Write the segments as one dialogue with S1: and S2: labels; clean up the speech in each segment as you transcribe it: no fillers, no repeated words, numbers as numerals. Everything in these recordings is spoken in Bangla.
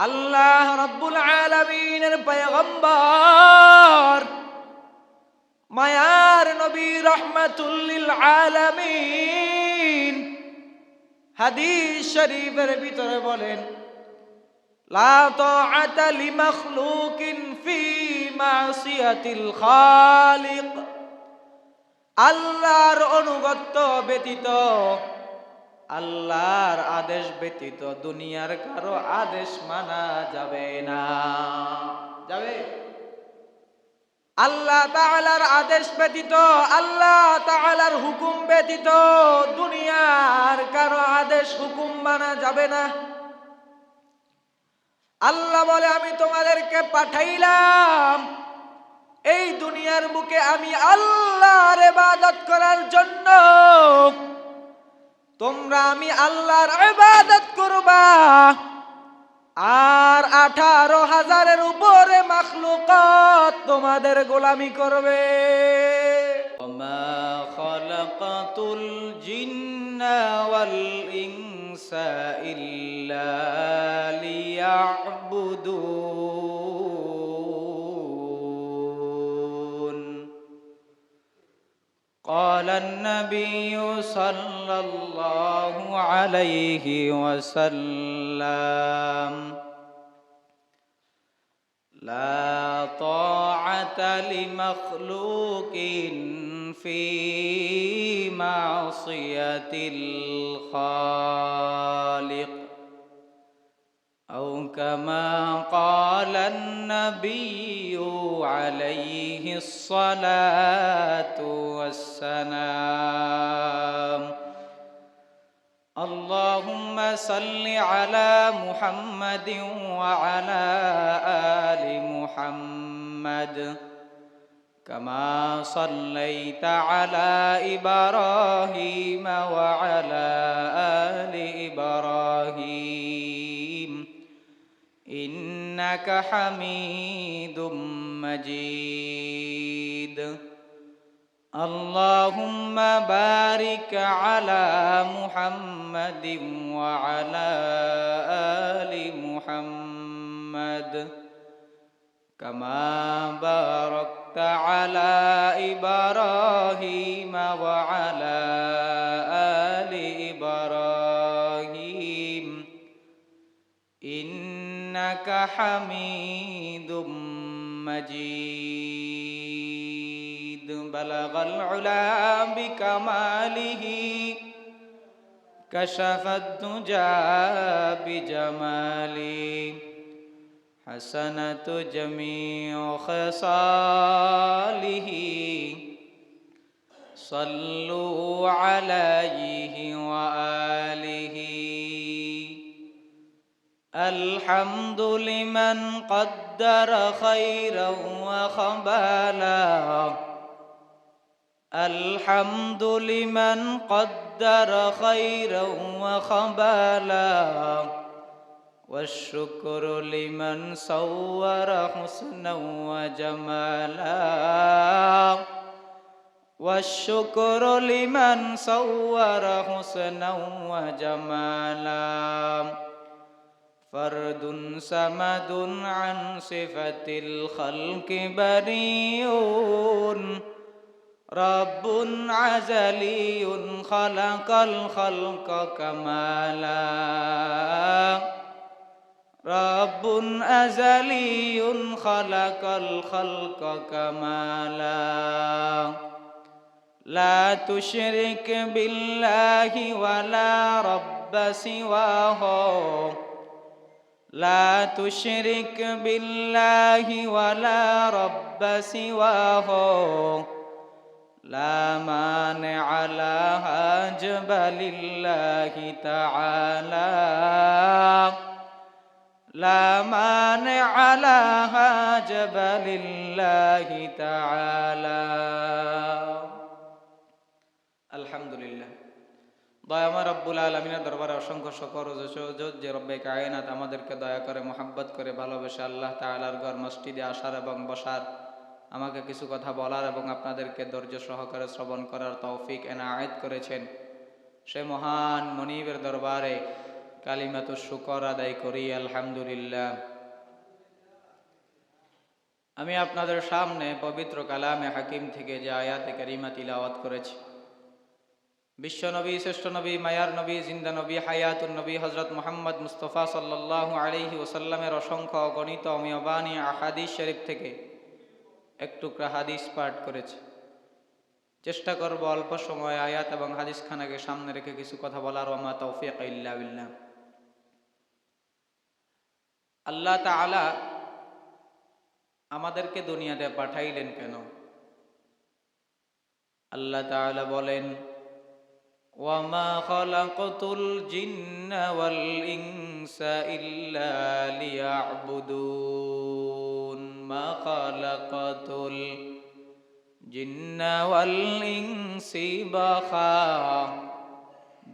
S1: আল্লাহ রাব্বুল আলামিনের পয়গম্বর মায়ার নবী রাহমাতুল লিল আলামিন হাদিস শরীফের ভিতরে বলেন, লা তাআতা লিমাখলুকিন ফি মাসিয়াতিল খালিক। আল্লাহর অনুগত্য ব্যতীত, আল্লাহর আদেশ ব্যতীত দুনিয়ার কারো আদেশ মানা যাবে না। যাবে? আল্লাহ তাআলার আদেশ ব্যতীত, আল্লাহ তাআলার হুকুম ব্যতীত দুনিয়ার কারো আদেশ হুকুম মানা যাবে না। আল্লাহ বলে, আমি তোমাদেরকে পাঠাইলাম এই দুনিয়ার বুকে আমি আল্লাহর ইবাদত করার জন্য। তোমরা আমি আল্লাহর ইবাদত করবা, আর 18,000-এর উপরে মাখলুকাত তোমাদের গোলামি করবে। ওমা খালাকাতুল জিন্না ওয়াল ইনসা ইল্লা লিয়াবুদুন। قال النبي صلى الله عليه وسلم: لا طاعة لمخلوق في معصية الخالق، أو كما قال النبي عليه الصلاة والسلام. اللهم صل على محمد وعلى آل محمد كما صليت على إبراهيم وعلى آل إبراهيم إنك حميد مجيد. اللهم بارك على محمد وعلى آل محمد كما باركت على إبراهيم وعلى آل إبراهيم إنك حميد مجيد. بلغ العلا بكماله كشف الدجى بجماله حسنة جميع خصاله صلوا عليه وآله. الحمد لمن قدر خيرا وخبالا، الحمد لمن قدر خيرا وخبالا، والشكر لمن صور حسنا وجمالا، والشكر لمن صور حسنا وجمالا. فرد صمد عن صفة الخلق بريء، رب عزلي خلق الخلق كمالا، رب أزلي خلق الخلق كمالا. لا تشرك بالله ولا رب سواه، لا تشرك بالله ولا رب سواه، لا مانع لها جبل الله تعالى، لا مانع لها جبل الله تعالى. الحمد لله. দয়াময় রব্বুল আলামিনের দরবারে অসংখ্য শুকর ও সুজুদ যে রব্বে কায়নাত আমাদেরকে দয়া করে মোহাব্বত করে ভালোবেসে আল্লাহ তাআলার ঘর মসজিদে আসার এবং বসার, আমাকে কিছু কথা বলার এবং আপনাদেরকে ধৈর্য সহকারে শ্রবণ করার তৌফিক এনায়েত করেছেন। সে মহান মনিবের দরবারে কালিমাতুশ শুকর আদায় করি আলহামদুলিল্লাহ। আমি আপনাদের সামনে পবিত্র কালামে হাকিম থেকে যে আয়াতে কারিমা তিলাওয়াত করেছি, বিশ্বনবী, শ্রেষ্ঠ নবী, মায়ার নবী, জিন্দা নবী, হায়াতুন নবী হযরত মুহাম্মদ মুস্তাফা সাল্লাল্লাহু আলাইহি ওয়াসাল্লামের অসংখ্য অগণিত অমিয়বাণী আহাদিস শরীফ থেকে এক টুকরা হাদিস পাঠ করেছি। চেষ্টা করব অল্প সময় আয়াত এবং হাদিস খানাকে সামনে রেখে কিছু কথা বলার। ওয়া মা তাওফীক ইল্লা বিল্লাহ। আল্লাহ তাআলা আমাদেরকে দুনিয়াতে পাঠাইলেন কেন? আল্লাহ তাআলা বলেন, ওয়া মা খালাকাতুল জিন্না ওয়াল ইনসা ইল্লা লিয়াবুদুন। মা খালাকাতুল জিন্না ওয়াল ইনসি বাখা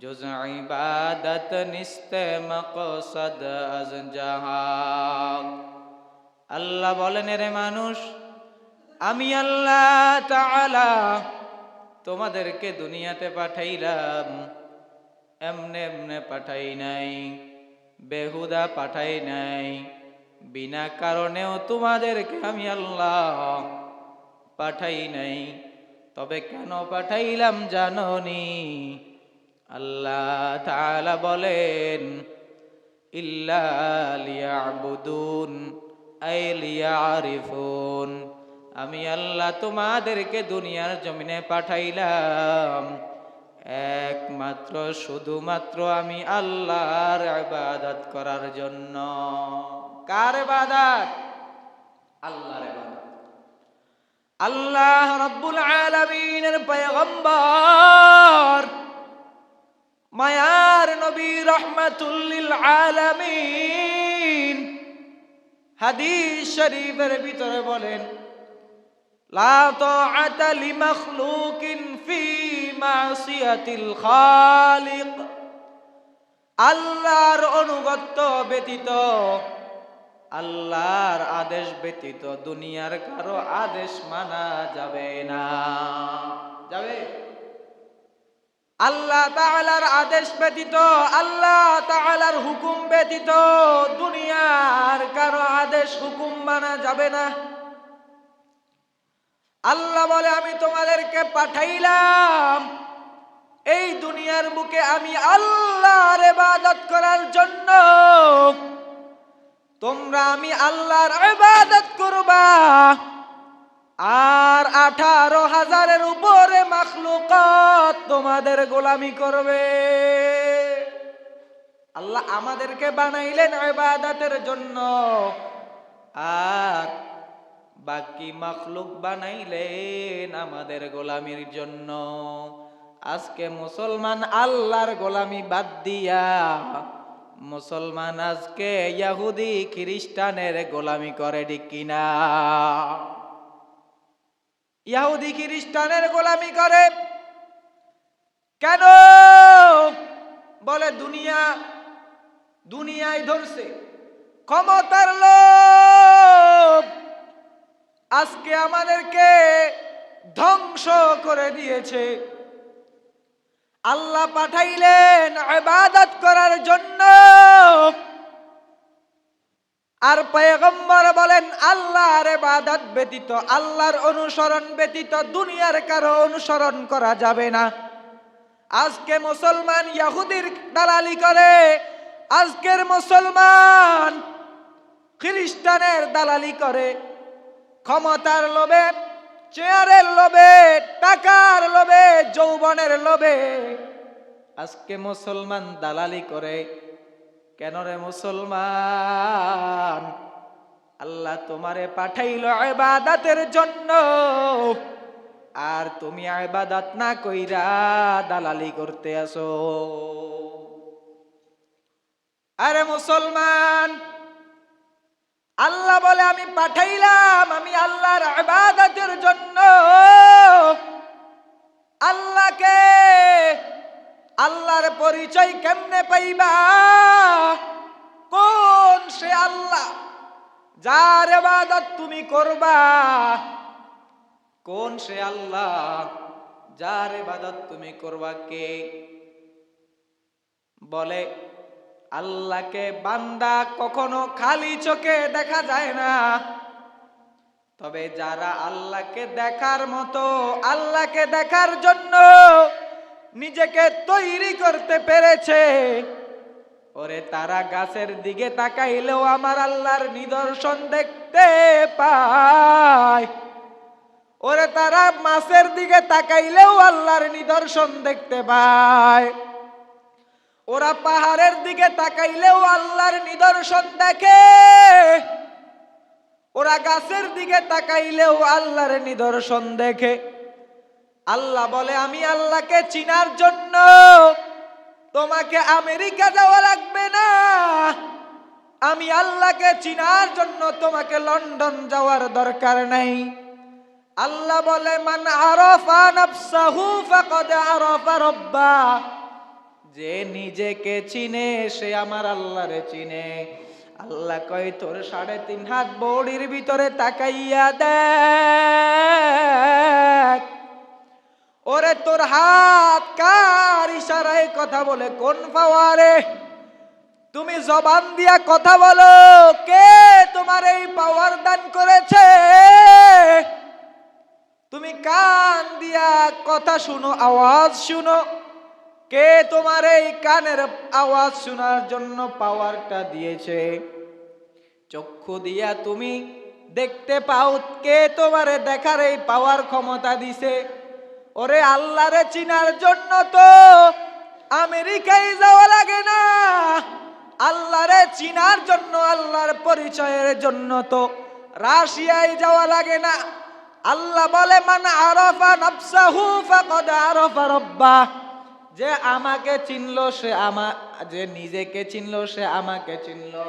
S1: জুজ ইবাদত নিস্তে মকসদ আজ জাহান। আল্লাহ বলেন, রে মানুষ, আমি আল্লাহ তাআলা তোমাদেরকে দুনিয়াতে পাঠাইলাম। এমনে এমনে পাঠাই নাই, বেহুদা পাঠাই নাই, বিনা কারণেও তোমাদেরকে আমি আল্লাহ পাঠাই নাই। তবে কেন পাঠাইলাম জানোনি? আল্লাহ তাআলা বলেন, ইল্লা লিয়াবুদুন আই লিয়ারিফুন। আমি আল্লাহ তোমাদেরকে দুনিয়ার জমিনে পাঠাইলাম একমাত্র শুধুমাত্র আমি আল্লাহর ইবাদত করার জন্য। কার ইবাদত? আল্লাহর ইবাদত। আল্লাহ রাব্বুল আলামিনের পয়গম্বর, মায়ার নবী, রাহমাতুল লিল আলামিন হাদিস শরীফের ভিতরে বলেন, লা তাআতা লিমাখলুকিন ফি মাসিয়াতিল খালিক। আল্লাহর অনুগত্য ব্যতীত, আল্লাহর আদেশ ব্যতীত দুনিয়ার কারো আদেশ মানা যাবে না। যাবে? আল্লাহ তাআলার আদেশ ব্যতীত, আল্লাহ তাআলার হুকুম ব্যতীত দুনিয়ার কারো আদেশ হুকুম মানা যাবে না। আল্লাহ বলে, আমি তোমাদেরকে পাঠাইলাম এই দুনিয়ার বুকে আমি আল্লাহর ইবাদত করার জন্য। তোমরা আমি আল্লাহর ইবাদত করবা, আর 18,000-এর উপরে মাখলুকাত তোমাদের গোলামি করবে। আল্লাহ আমাদেরকে বানাইলেন ইবাদতের জন্য, আর বাকি মাখলুক বানাইলেন আমাদের গোলামির জন্য। আজকে মুসলমান আল্লাহর গোলামি বাদ দিয়া মুসলমান আজকে ইহুদি খ্রিস্টানের গোলামি করে, ঠিক কিনা? ইহুদি খ্রিস্টানের গোলামি করে কেন? বলে দুনিয়ায় ধরছে, ক্ষমতার লোভ আজকে আমাদেরকে ধ্বংস করে দিয়েছে। আল্লাহ পাঠাইলেন ইবাদত করার জন্য, আর পয়গম্বর বলেন আল্লাহর ইবাদত ব্যতীত, আল্লাহর অনুসরণ ব্যতীত দুনিয়ার কারো অনুসরণ করা যাবে না। আজকে মুসলমান ইহুদির দালালি করে, আজকের মুসলমান খ্রিস্টানের দালালি করে। ক্ষমতার লোভে, চেয়ারের লোভে, টাকার লোভে, যৌবনের লোভে আজকে মুসলমান দালালি করে। কেন রে মুসলমান? আল্লাহ তোমারে পাঠাইলো ইবাদতের জন্য, আর তুমি ইবাদত না কইরা দালালি করতে আসো। আরে মুসলমান, আল্লাহ বলে আমি পাঠাইলাম আমি আল্লাহর ইবাদতের জন্য। আল্লাহকে, আল্লাহর পরিচয় কেমনে পাইবা? কোন সে আল্লাহ যার ইবাদত তুমি করবা? কোন সে আল্লাহ যার ইবাদত তুমি করবা? কে বলে আল্লাহকে বান্দা কখনো খালি চোখে দেখা যায় না, তবে যারা আল্লাহকে দেখার মতো, আল্লাহকে দেখার জন্য নিজেকে তৈরি করতে পেরেছে, ওরে তারা গাছের দিকে তাকাইলেও আমার আল্লাহর নিদর্শন দেখতে পায়। ওরে তারা মাছের দিকে তাকাইলেও আল্লাহর নিদর্শন দেখতে পায়। ওরা পাহাড়ের দিকে তাকাইলেও আল্লাহর নিদর্শন দেখে। ওরা গাছের দিকে তাকাইলেও আল্লাহর নিদর্শন দেখে। আল্লাহ বলে আমি আল্লাহকে চিনার জন্য তোমাকে আমেরিকা যাওয়া লাগবে না, আমি আল্লাহকে চিনার জন্য তোমাকে লন্ডন যাওয়ার দরকার নাই। আল্লাহ বলে মান আরাফা নাফসাহু ফাকাদ আরাফা রাব্বা, যে নিজেকে চিনে সে আমার আল্লাহরে চিনে। আল্লাহ কয় তোর 3.5 হাত বডির ভিতরে তাকাইয়া দেখ, ওরে তোর হাত কার ইশারায় কথা বলে, কোন পাওয়ারে তুমি জবান দিয়া কথা বলো, কে তোমার এই পাওয়ার দান করেছে? তুমি কান দিয়া কথা শুনো, আওয়াজ শুনো, কে তোমার এই কানের আওয়াজ শোনার জন্য পাওয়ারটা দিয়েছে? চক্ষু দিয়া তুমি দেখতে পাও, কে তোমারে দেখার এই পাওয়ার ক্ষমতা দিছে? ওরে আল্লাহরে চিনার জন্য তো আমেরিকায় যাওয়া লাগে না, আল্লাহরে চিনার জন্য, আল্লাহর পরিচয়ের জন্য তো রাশিয়ায় যাওয়া লাগে না। আল্লাহ বলে মান আরাফা নাফসাহু ফাকাদ আরাফা রাব্বা, যে আমাকে চিনলো সে যে নিজেকে চিনলো সে আমাকে চিনলো,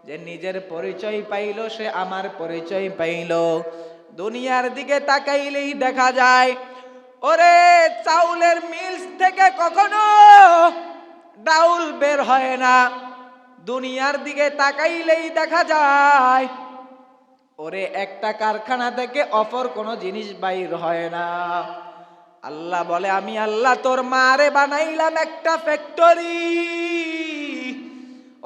S1: যে নিজের পরিচয় পাইলো সে আমার পরিচয় পাইলো। দুনিয়ার দিকে তাকাইলেই দেখা যায়, ওরে চাউলের মিলস থেকে কখনো ডাউল বের হয় না। দুনিয়ার দিকে তাকাইলেই দেখা যায়, ওরে একটা কারখানা থেকে অপর কোনো জিনিস বাইর হয় না। আল্লাহ বলে আমি আল্লাহ তোর মারে বানাইলাম একটা ফ্যাক্টরি,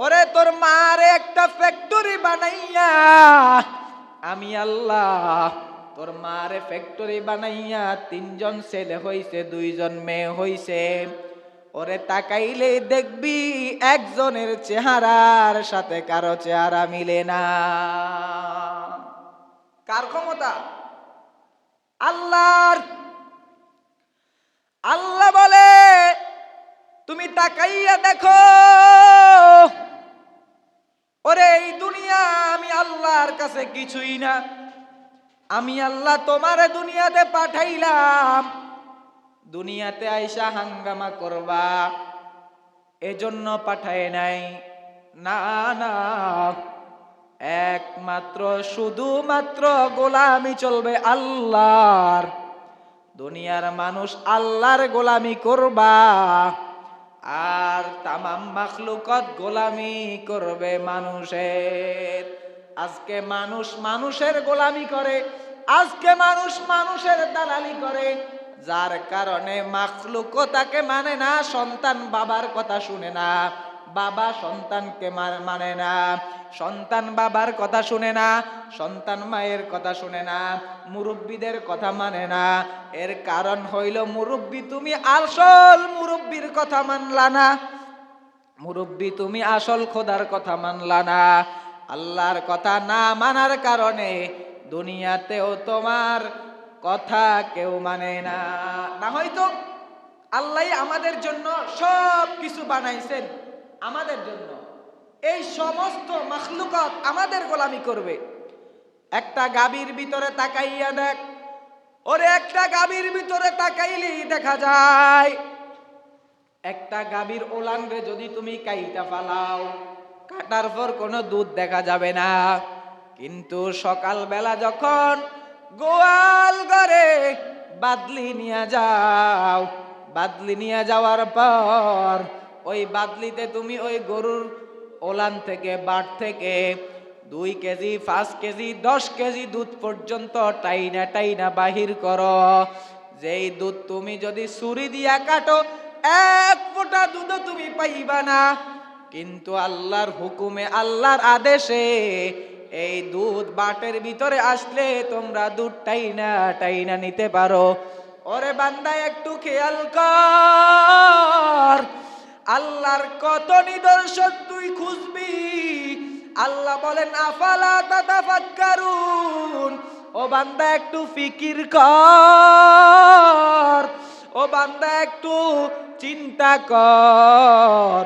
S1: ওরে তোর মারে একটা ফ্যাক্টরি বানাইয়া আমি আল্লাহ তোর মারে ফ্যাক্টরি বানাইয়া 3 জন ছেলে হইছে, 2 জন মেয়ে হইছে। ওরে তাকাইলে দেখবি একজনের চেহারার সাথে কারো চেহারা মিলে না। কার ক্ষমতা? আল্লাহর। আল্লাহ বলে তুমি তাকাইয়া দেখো, ওরে এই দুনিয়া আমি আল্লাহর কাছে কিছুই না। আমি আল্লাহ তোমারে দুনিয়াতে পাঠাইলাম, দুনিয়াতে আইসা হাঙ্গামা করবা এজন্য পাঠায় নাই। না না, একমাত্র শুধুমাত্র গোলামি চলবে আল্লাহর। দুনিয়ার মানুষ আল্লাহর গোলামি করবা, আর তামাম মাখলুকত গোলামি করবে মানুষের। আজকে মানুষ মানুষের গোলামি করে, আজকে মানুষ মানুষের দালালি করে, যার কারণে মাখলুকও তাকে মানে না। সন্তান বাবার কথা শুনে না, বাবা সন্তানকে মানে না, সন্তান বাবার কথা শুনে না, সন্তান মায়ের কথা শুনে না, মুরব্বীদের কথা মানে না। এর কারণ হইল মুরব্বী তুমি আসল মুরব্বীর কথা মানলা না, মুরব্বী তুমি আসল খোদার কথা মানলা না। আল্লাহর কথা না মানার কারণে দুনিয়াতেও তোমার কথা কেউ মানে না। না হয়তো আল্লাহ আমাদের জন্য সব কিছু বানাইছেন, আমাদের জন্য এই সমস্ত মাখলুকাত আমাদের গোলামি করবে। একটা গাভীর ভিতরে তাকাইয়া দেখ, ওরে একটা গাভীর ভিতরে তাকাইলেই দেখা যায়, একটা গাভীর ওলানরে যদি তুমি কাইটা ফালাও, কাটার পর কোনো দুধ দেখা যাবে না। কিন্তু সকালবেলা যখন গোয়াল ঘরে বাদলি নিয়ে যাও, বাদলি নিয়ে যাওয়ার পর ওই বাদলিতে তুমি ওই গরুর ওলান থেকে বাট থেকে 2 কেজি 5 কেজি 10 কেজি দুধ পর্যন্ত টাইনা টাইনা বাহির করো। যেই দুধ তুমি যদি ছুরি দিয়া কাটো 1 ফোঁটা দুধও তুমি পাইবা না। কিন্তু আল্লাহর হুকুমে, আল্লাহর আদেশে এই দুধ বাটের ভিতরে আসলে তোমরা দুধ টাইনা টাইনা নিতে পারো। ওরে বান্দা একটু খেয়াল কর, আল্লাহর কত নিদর্শন তুই খুঁজবি। আল্লাহ বলেন আফালা তাতাফাক্কারুন, ও বান্দা একটু ফিকির কর, ও বান্দা একটু চিন্তা কর,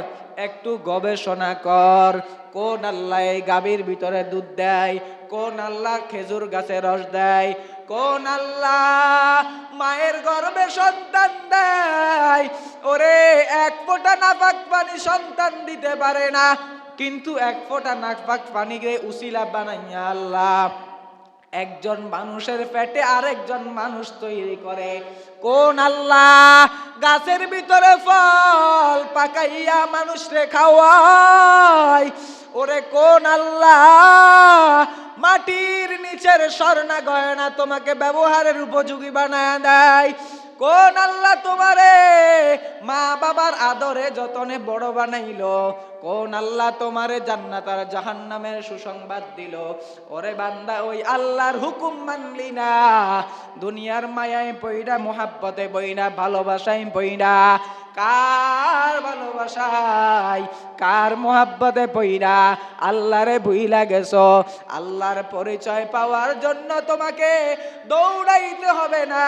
S1: একটু গবেষণা কর। কোন আল্লাহ এই গাভীর ভিতরে দুধ দেয়? কোন আল্লাহ খেজুর গাছে রস দেয়? কোন আল্লাহ মায়ের গর্ভে সন্তান দেয়? ওরে এক ফোঁটা নাপাক পানি সন্তান দিতে পারে না, কিন্তু এক ফোঁটা নাপাক পানিকে উসিলা বানাইয়া আল্লাহ একজন মানুষের পেটে আরেকজন মানুষ তৈরি করে। কোন আল্লাহ গাছের ভিতরে ফল পাকাইয়া মানুষরে খাওয়ায়? ওরে কোন আল্লাহ মাটির নিচের স্বর্ণা গয়না তোমাকে ব্যবহারের উপযোগী বানায় দেয়? কোন আল্লাহ তোমারে মা বাবার আদরে যতনে বড় বানাইলো? কোন আল্লাহ তোমারে জান্নাত আর জাহান্নামের সুসংবাদ দিল? ওরে বান্দা ওই আল্লাহর হুকুম মানলি না, দুনিয়ার মায়ায় পইড়া, মোহাব্বতে বইনা, ভালোবাসায় বইনা, কার ভালোবাসায় কার মোহাব্বতে পইরা আল্লাহরে ভুইলা গেছো। আল্লাহর পরিচয় পাওয়ার জন্য তোমাকে দৌড়াইতে হবে না।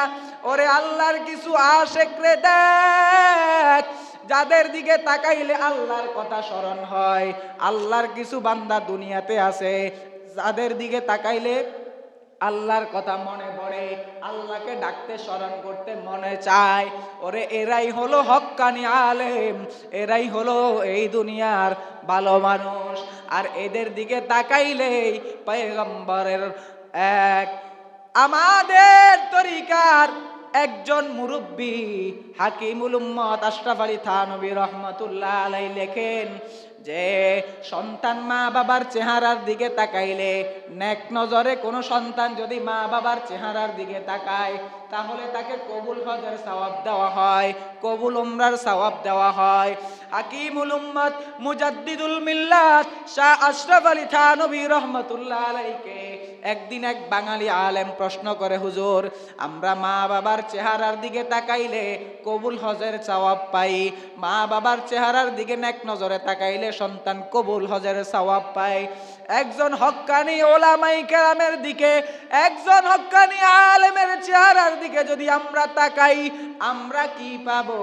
S1: ওরে আল্লাহর কিছু আশেক রে দেখ, যাদের দিকে তাকাইলে আল্লাহর কথা স্মরণ হয়। আল্লাহর কিছু বান্দা দুনিয়াতে আছে যাদের দিকে তাকাইলে আল্লাহর কথা মনে পড়ে, আল্লাহকে ডাকতে স্মরণ করতে মনে চায়। ওরে এরাই হলো হক্কানি আলেম, এরাই হলো এই দুনিয়ার ভালো মানুষ। আর এদের দিকে তাকাইলেই পয়গম্বরের এক আমাদের তরিকার একজন মুরব্বী হাকিমুল উম্মত আশরাফ আলী থানভী রহমাতুল্লাহ আলাইহি লেখেন যে সন্তান মা বাবার চেহারার দিকে তাকাইলে, নেক নজরে কোনো সন্তান যদি মা বাবার চেহারার দিকে তাকায়, তাহলে তাকে কবুল হজের সওয়াব দেওয়া হয়, কবুল উমরার সওয়াব দেওয়া হয়। হাকিমুল উম্মত মুজাদ্দিদুল মিল্লাত শাহ আশরাফ আলী থানভী রহমাতুল্লাহ আলাইহিকে একদিন এক বাঙালি আলেম প্রশ্ন করে, হুজুর আমরা মা বাবার চেহারার দিকে তাকাইলে কবুল হজের সওয়াব পাই, মা বাবার চেহারার দিকে নেক নজরে তাকাইলে সন্তান কবুল হজের সওয়াব পায়। একজন হক্কানি ওলামায়ে কেরামের দিকে, একজন হক্কানি আলেমের চেহারার দিকে যদি আমরা তাকাই, আমরা কি পাবো?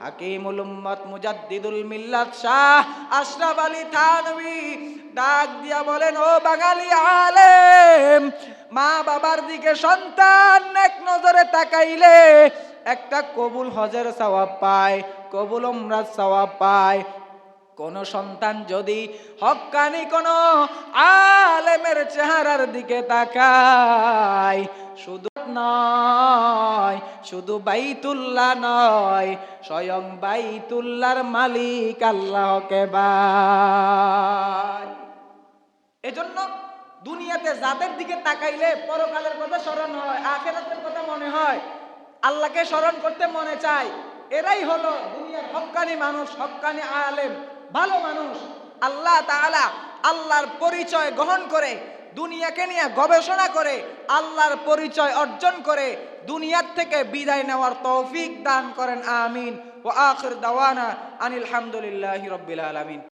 S1: হাকিমুল উম্মত মুজাদ্দিদুল মিল্লাত শাহ আশরাফ আলী থানভী ডাক দিয়া বলেন, ও বাঙালি আলেম, মা বাবার দিকে সন্তান নেক নজরে তাকাইলে একটা কবুল হজের সওয়াব পায়, কবুল উমরার সওয়াব পায়। কোন সন্তান যদি হক্কানি কোন আলেমের চেহারার দিকে তাকায়, শুধু নয়, শুধু বাইতুল্লাহ নয়, স্বয়ং বাইতুল্লাহর মালিক আল্লাহকে পায়। এজন্য দুনিয়াতে যাদের দিকে তাকাইলে পরকালের কথা স্মরণ হয়, আখিরাতের কথা মনে হয়, আল্লাহকে স্মরণ করতে মনে চায়, এরাই হলো দুনিয়ার হক্কানি মানুষ, হক্কানি আলেম, ভালো মানুষ। আল্লাহ তাআলা আল্লাহর পরিচয় গ্রহণ করে, দুনিয়াকে নিয়ে গবেষণা করে, আল্লাহর পরিচয় অর্জন করে দুনিয়ার থেকে বিদায় নেওয়ার তৌফিক দান করেন। আমিন। ওয়া আখির দাওয়ানা আনিল হামদুলিল্লাহি রাব্বিল আলামিন।